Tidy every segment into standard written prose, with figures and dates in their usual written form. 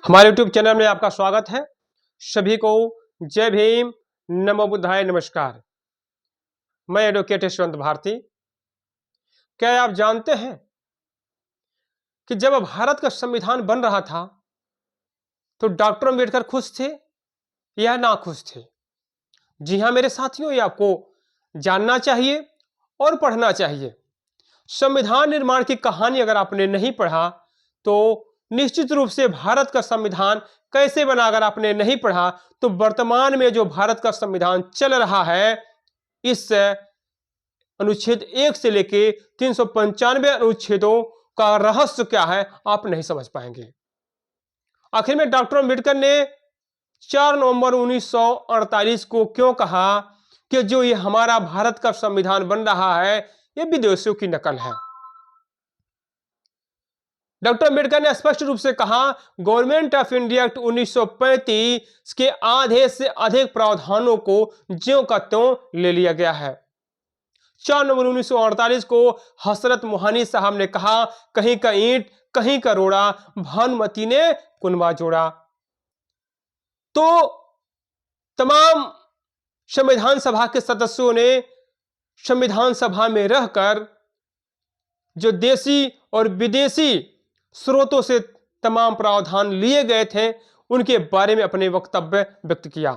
हमारे YouTube channel में आपका स्वागत है। सभी को जय भीम, नमो बुद्धाय, नमस्कार। मैं एडवोकेट यशवंत भारती। क्या आप जानते हैं कि जब भारत का संविधान बन रहा था तो डॉक्टर अंबेडकर खुश थे या ना खुश थे? जी हाँ मेरे साथियों, ये आपको जानना चाहिए और पढ़ना चाहिए। संविधान निर्माण की कहानी अगर आपने नहीं पढ़ा तो निश्चित रूप से भारत का संविधान कैसे बना अगर आपने नहीं पढ़ा तो वर्तमान में जो भारत का संविधान चल रहा है, इस अनुच्छेद 1 से लेके 395 अनुच्छेदों का रहस्य क्या है आप नहीं समझ पाएंगे। आखिर में डॉक्टर अंबेडकर ने 4 नवंबर 1948 को क्यों कहा कि जो ये हमारा भारत का संविधान बन रहा है ये विदेशियों की नकल है? डॉक्टर अंबेडकर ने स्पष्ट रूप से कहा, गवर्नमेंट ऑफ इंडिया एक्ट 1935 के आधे से अधिक प्रावधानों को ज्यों का त्यों ले लिया गया है। 4 नवंबर 1948 को हसरत मोहानी साहब ने कहा, कहीं का ईंट कहीं का रोड़ा, भानुमती ने कुनबा जोड़ा। तो तमाम संविधान सभा के सदस्यों ने संविधान सभा में रहकर जो देशी और विदेशी स्रोतों से तमाम प्रावधान लिए गए थे उनके बारे में अपने वक्तव्य व्यक्त किया।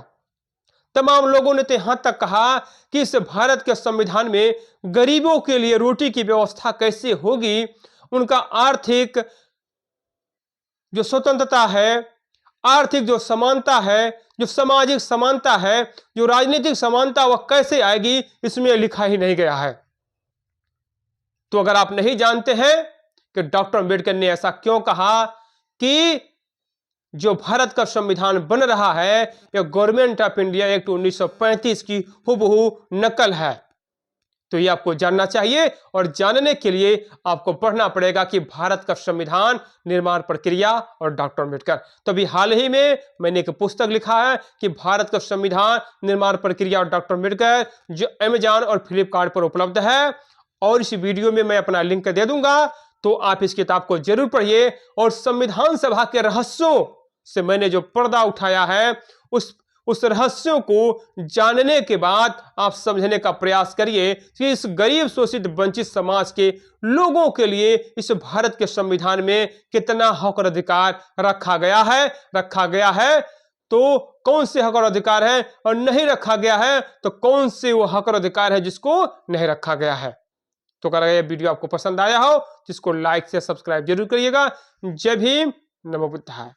तमाम लोगों ने तो यहां तक कहा कि इस भारत के संविधान में गरीबों के लिए रोटी की व्यवस्था कैसे होगी, उनका आर्थिक जो स्वतंत्रता है, आर्थिक जो समानता है, जो सामाजिक समानता है, जो राजनीतिक समानता वह कैसे आएगी, इसमें लिखा ही नहीं गया है। तो अगर आप नहीं जानते हैं कि डॉक्टर अंबेडकर ने ऐसा क्यों कहा कि जो भारत का संविधान बन रहा है यह गवर्नमेंट ऑफ इंडिया एक्ट 1935 की हुबहू नकल है, तो ये आपको जानना चाहिए। और जानने के लिए आपको पढ़ना पड़ेगा कि भारत का संविधान निर्माण प्रक्रिया और डॉक्टर अंबेडकर। तो अभी हाल ही में मैंने एक पुस्तक लिखा है कि भारत का संविधान निर्माण प्रक्रिया और डॉक्टर अंबेडकर, जो अमेजॉन और फ्लिपकार्ट पर उपलब्ध है, और इस वीडियो में मैं अपना लिंक दे दूंगा, तो आप इस किताब को जरूर पढ़िए। और संविधान सभा के रहस्यों से मैंने जो पर्दा उठाया है उस रहस्यों को जानने के बाद आप समझने का प्रयास करिए कि इस गरीब शोषित वंचित समाज के लोगों के लिए इस भारत के संविधान में कितना हक और अधिकार रखा गया है तो कौन से हक और अधिकार है, और नहीं रखा गया है तो कौन से वो हक और अधिकार है जिसको नहीं रखा गया है। तो अगर यह वीडियो आपको पसंद आया हो जिसको लाइक से सब्सक्राइब जरूर करिएगा। जय भीम, नमो बुद्धाय।